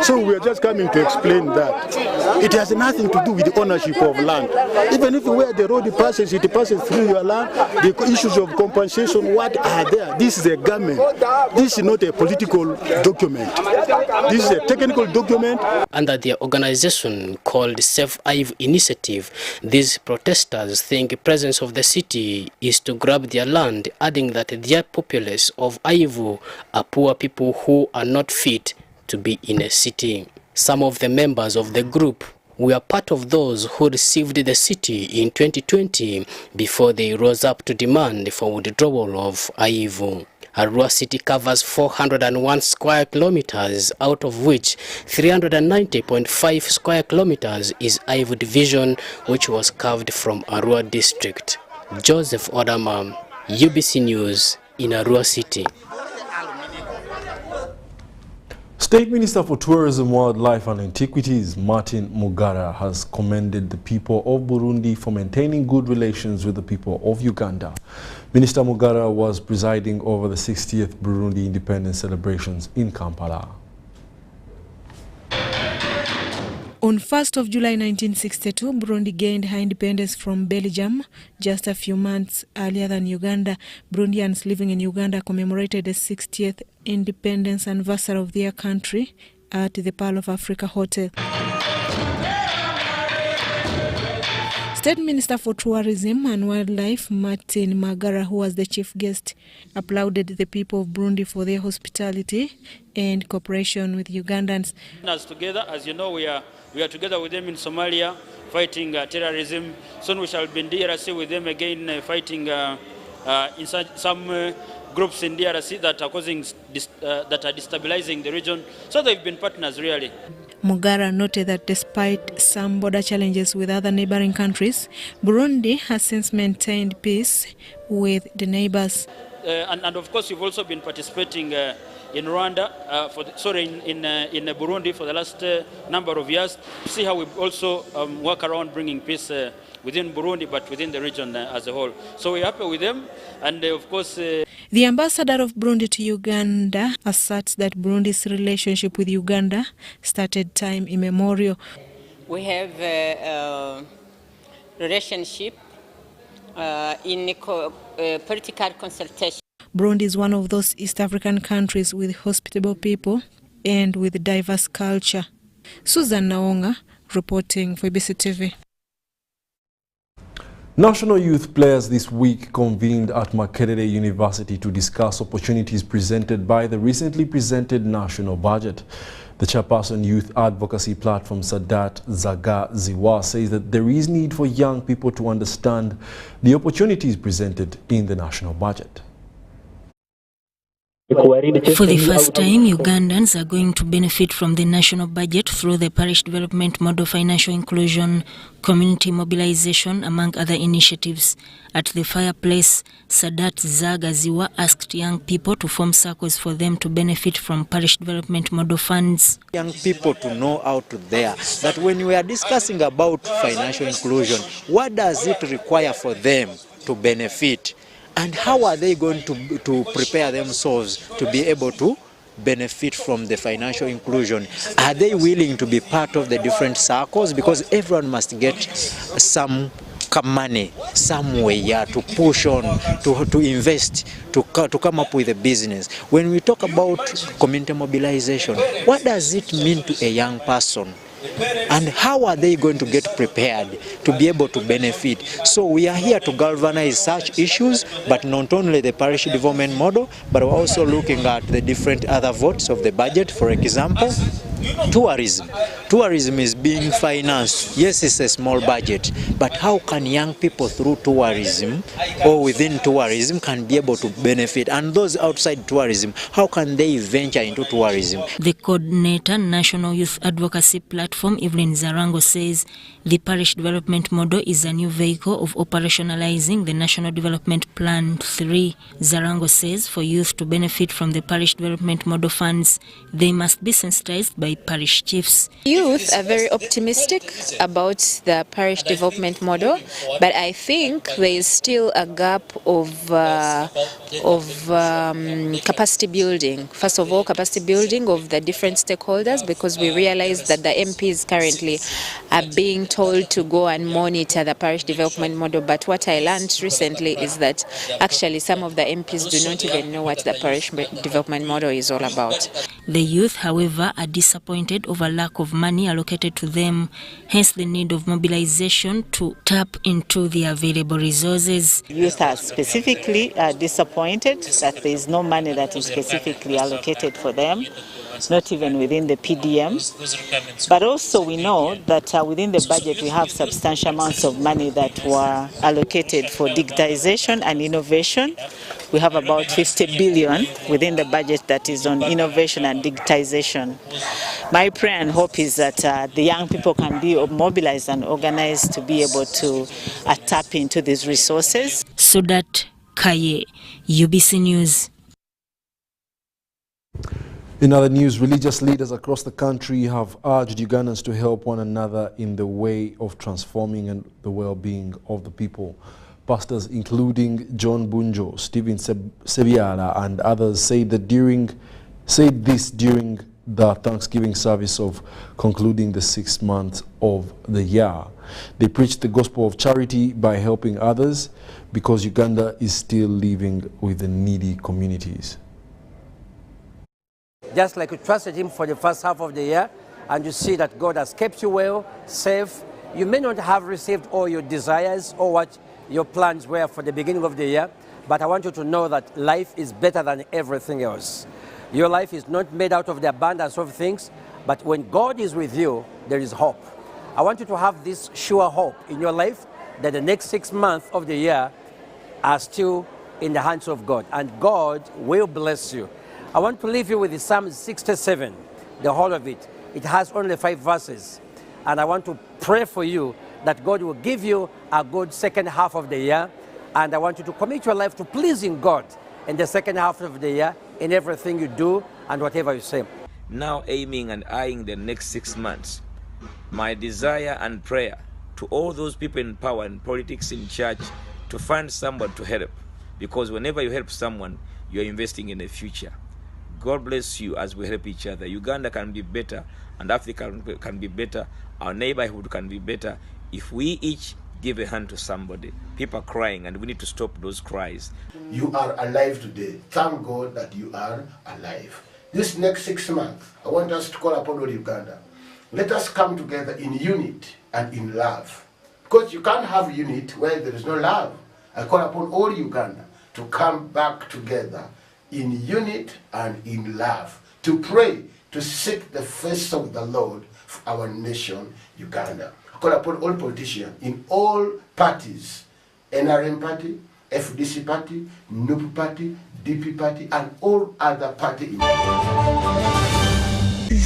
So we are just coming to explain that. It has nothing to do with the ownership of land. Even if where the road passes, it passes through your land, the issues of compensation, what are there? This is a government. This is not a political document. This is a technical document.
Under their organization called Save Ayivu Initiative, these protesters think the presence of the city is to grab their land, adding that their populace of Ayivu are poor people who are not fit to be in a city. Some of the members of the group were part of those who received the city in 2020 before they rose up to demand for withdrawal of Ayivu. Arua City covers 401 square kilometers, out of which 390.5 square kilometers is Ayivu Division, which was carved from Arua District. Joseph Odama, UBC News in Arua City.
State Minister for Tourism, Wildlife and Antiquities, Martin Mugara, has commended the people of Burundi for maintaining good relations with the people of Uganda. Minister Mugara was presiding over the 60th Burundi independence celebrations in Kampala.
On 1st of July 1962, Burundi gained her independence from Belgium. Just a few months earlier than Uganda, Burundians living in Uganda commemorated the 60th independence anniversary of their country at the Pearl of Africa Hotel. State Minister for Tourism and Wildlife, Martin Mugara, who was the chief guest, applauded the people of Burundi for their hospitality and cooperation with Ugandans.
As together, as you know, we are together with them in Somalia fighting terrorism. Soon we shall be in DRC with them again fighting some groups in DRC that are causing that are destabilizing the region. So they've been partners really.
Mugara noted that despite some border challenges with other neighboring countries, Burundi has since maintained peace with the neighbors.
And of course, we've also been participating in Rwanda, in Burundi for the last number of years. See how we also work around bringing peace within Burundi, but within the region as a whole. So we're happy with them, and of course...
The ambassador of Burundi to Uganda asserts that Burundi's relationship with Uganda started time immemorial.
We have a relationship in political consultation.
Burundi is one of those East African countries with hospitable people and with diverse culture. Susan Naonga reporting for UBC TV.
National youth players this week convened at Makerere University to discuss opportunities presented by the recently presented national budget. The chairperson youth advocacy platform Sadat Zaga Ziwa says that there is need for young people to understand the opportunities presented in the national budget.
For the first time, Ugandans are going to benefit from the national budget through the parish development model, financial inclusion, community mobilization, among other initiatives. At the fireplace, Sadat Zaga Ziwa asked young people to form circles for them to benefit from parish development model funds.
Young people to know out there that when we are discussing about financial inclusion, what does it require for them to benefit? And how are they going to prepare themselves to be able to benefit from the financial inclusion? Are they willing to be part of the different circles? Because everyone must get some money somewhere to push on, to invest, to come up with a business. When we talk about community mobilization, what does it mean to a young person? And how are they going to get prepared to be able to benefit? So we are here to galvanize such issues, but not only the parish development model, but we're also looking at the different other votes of the budget. For example, tourism. Tourism is being financed. Yes, it's a small budget, but how can young people through tourism or within tourism can be able to benefit? And those outside tourism, how can they venture into tourism?
The coordinator, National Youth Advocacy Platform, Evelyn Zarango, says the parish development model is a new vehicle of operationalizing the National Development Plan 3. Zarango says for youth to benefit from the parish development model funds, they must be sensitized by parish chiefs.
Youth are very optimistic about the parish development model, but I think there is still a gap of capacity building. First of all, capacity building of the different stakeholders, because we realize that the MPs currently are being told to go and monitor the parish development model. But what I learned recently is that actually some of the MPs do not even know what the parish development model is all about.
The youth, however, are disappointed over lack of money allocated to them, hence the need of mobilization to tap into the available resources.
Youth are specifically disappointed that there is no money that is specifically allocated for them, not even within the PDM. But also we know that within the budget we have substantial amounts of money that were allocated for digitization and innovation. We have about 50 billion within the budget that is on innovation and digitization. My prayer and hope is that the young people can be mobilized and organized to be able to tap into these resources.
Sudat Kaye, UBC News.
In other news, religious leaders across the country have urged Ugandans to help one another in the way of transforming and the well-being of the people. Pastors including John Bunjo, Stephen Sebiala and others said this during the Thanksgiving service of concluding the 6th month of the year. They preached the gospel of charity by helping others because Uganda is still living with the needy communities.
Just like you trusted him for the first half of the year and you see that God has kept you well, safe, you may not have received all your desires or what your plans were for the beginning of the year, but I want you to know that life is better than everything else. Your life is not made out of the abundance of things, but when God is with you, there is hope. I want you to have this sure hope in your life that the next 6 months of the year are still in the hands of God, and God will bless you. I want to leave you with the Psalm 67, the whole of it. It has only 5 verses. And I want to pray for you that God will give you a good second half of the year. And I want you to commit your life to pleasing God in the second half of the year in everything you do and whatever you say.
Now aiming and eyeing the next 6 months, my desire and prayer to all those people in power and politics in church to find someone to help. Because whenever you help someone, you're investing in the future. God bless you as we help each other. Uganda can be better and Africa can be better. Our neighborhood can be better if we each give a hand to somebody. People are crying and we need to stop those cries.
You are alive today. Thank God that you are alive. This next 6 months, I want us to call upon all Uganda. Let us come together in unity and in love. Because you can't have unity where there is no love. I call upon all Uganda to come back together in unity and in love, to pray, to seek the face of the Lord for our nation, Uganda. I call upon all politicians in all parties, NRM party, FDC party, NUP party, DP party, and all other parties.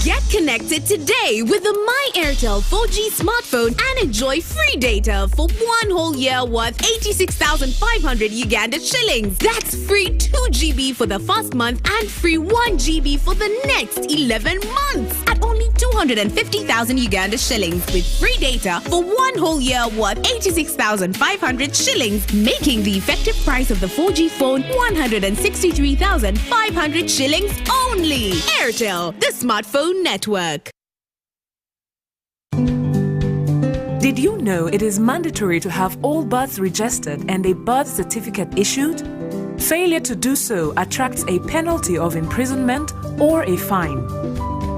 Get connected today with the My Airtel 4G smartphone and enjoy free data for 1 whole year worth 86,500 Uganda shillings. That's free 2 GB for the first month and free 1 GB for the next 11 months at only 250,000 Uganda shillings with free data for 1 whole year worth 86,500 shillings, making the effective price of the 4G phone 163,500 shillings only. Airtel, the smartphone network.
Did you know it is mandatory to have all births registered and a birth certificate issued? Failure to do so attracts a penalty of imprisonment or a fine.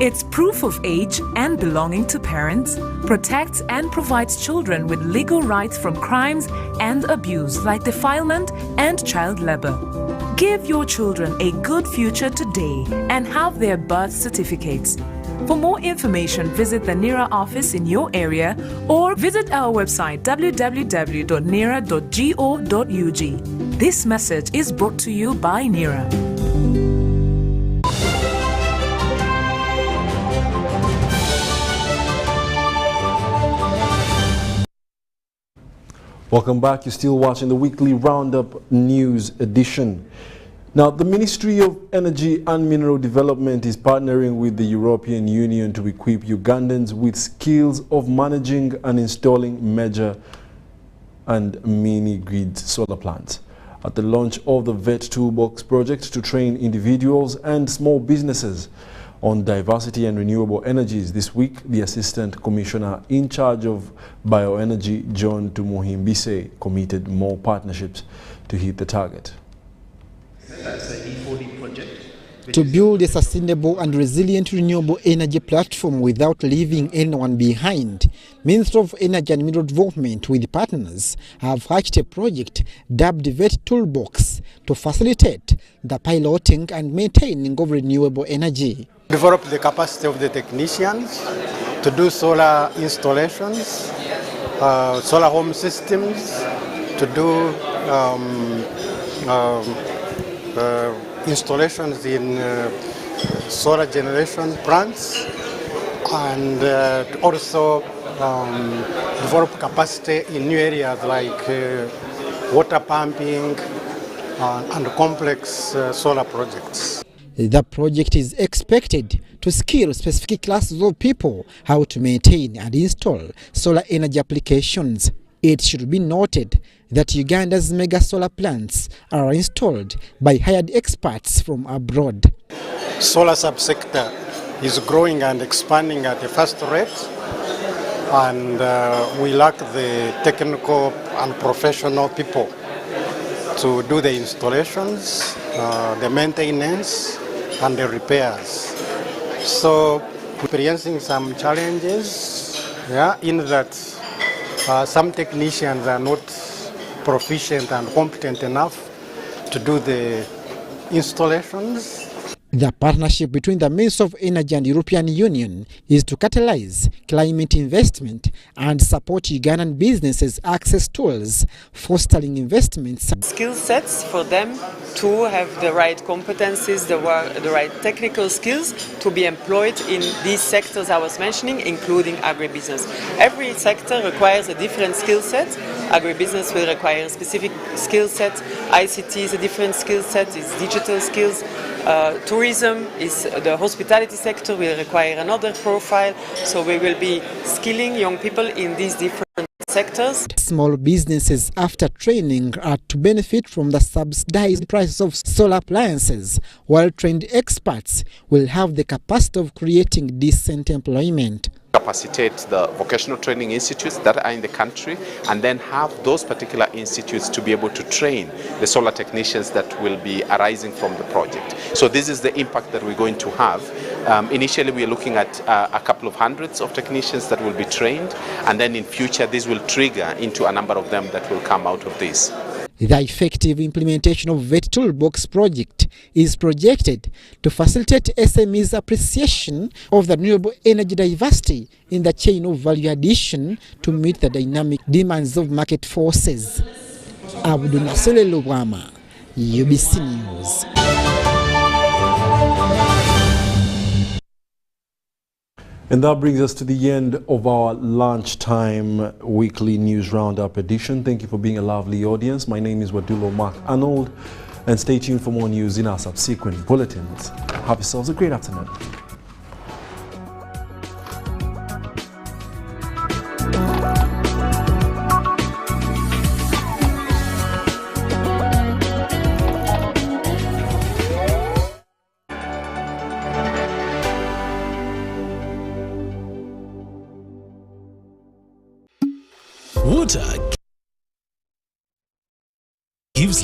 It's proof of age and belonging to parents, protects and provides children with legal rights from crimes and abuse like defilement and child labor. Give your children a good future today and have their birth certificates. For more information, visit the NERA office in your area or visit our website www.nera.go.ug. This message is brought to you by NERA.
Welcome back. You're still watching the weekly Roundup News edition. Now, the Ministry of Energy and Mineral Development is partnering with the European Union to equip Ugandans with skills of managing and installing major and mini-grid solar plants. At the launch of the VET Toolbox project to train individuals and small businesses on diversity and renewable energies this week, the Assistant Commissioner in charge of bioenergy, John Tumuhimbise, committed more partnerships to hit the target.
That's the E40 project.
To build a sustainable and resilient renewable energy platform without leaving anyone behind, Ministry of Energy and Mineral Development with partners have hatched a project dubbed VET Toolbox to facilitate the piloting and maintaining of renewable energy.
Develop the capacity of the technicians to do solar installations, solar home systems, to do installations in solar generation plants, and also develop capacity in new areas like water pumping and complex solar projects.
The project is expected to skill specific classes of people how to maintain and install solar energy applications. It should be noted that Uganda's mega solar plants are installed by hired experts from abroad.
Solar subsector is growing and expanding at a fast rate, and we lack the technical and professional people to do the installations, the maintenance, and the repairs. So we're experiencing some challenges, in that some technicians are not proficient and competent enough to do the installations.
The partnership between the Ministry of Energy and European Union is to catalyze climate investment and support Ugandan businesses access tools, fostering investments.
Skill sets for them to have the right competencies, the right technical skills to be employed in these sectors I was mentioning, including agribusiness. Every sector requires a different skill set. Agribusiness will require a specific skill set. ICT is a different skill set, it's digital skills. Tourism is the hospitality sector will require another profile, so we will be skilling young people in these different sectors.
Small businesses after training are to benefit from the subsidized prices of solar appliances, while trained experts will have the capacity of creating decent employment.
Capacitate the vocational training institutes that are in the country, and then have those particular institutes to be able to train the solar technicians that will be arising from the project. So this is the impact that we're going to have. Initially we are looking at a couple of hundreds of technicians that will be trained, and then in future this will trigger into a number of them that will come out of this.
The effective implementation of VET Toolbox project is projected to facilitate SMEs' appreciation of the renewable energy diversity in the chain of value addition to meet the dynamic demands of market forces. Abdul Nasele Lubwama, UBC News.
And that brings us to the end of our lunchtime weekly news roundup edition. Thank you for being a lovely audience. My name is Wadulo Arnold, and stay tuned for more news in our subsequent bulletins. Have yourselves a great afternoon.